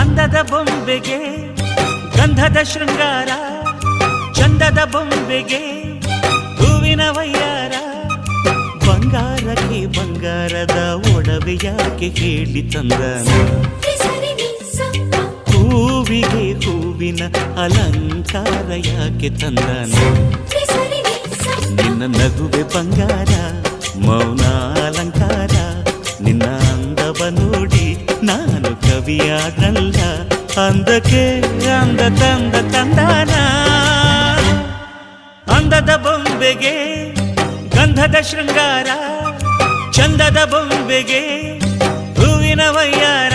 ಅಂದದ ಬೊಂಬೆಗೆ ಗಂಧದ ಶೃಂಗಾರ, ಚಂದದ ಬೊಂಬೆಗೆ ಹೂವಿನ ವಯ್ಯಾರ. ಬಂಗಾರಕ್ಕೆ ಬಂಗಾರದ ಒಡವೆ ಯಾಕೆ ಹೇಳಿ ತಂದನ, ಹೂವಿಗೆ ಹೂವಿನ ಅಲಂಕಾರ ಯಾಕೆ ತಂದನ. ನಿನ್ನ ನಗುವೆ ಬಂಗಾರ, ಮೌನ ಅಲಂಕಾರ, ನಿನ್ನ ಅಂದವ ನೋಡಿ ನಾನು ಕವಿಯಾಗಲ್ಲ. ಅಂದಕ್ಕೆ ಅಂದ ತಂದ ತಂದಾನ. ಅಂದದ ಬೊಂಬೆಗೆ ಗಂಧದ ಶೃಂಗಾರ, ಚಂದದ ಬೊಂಬೆಗೆ ಹೂವಿನ ವಯ್ಯಾರ.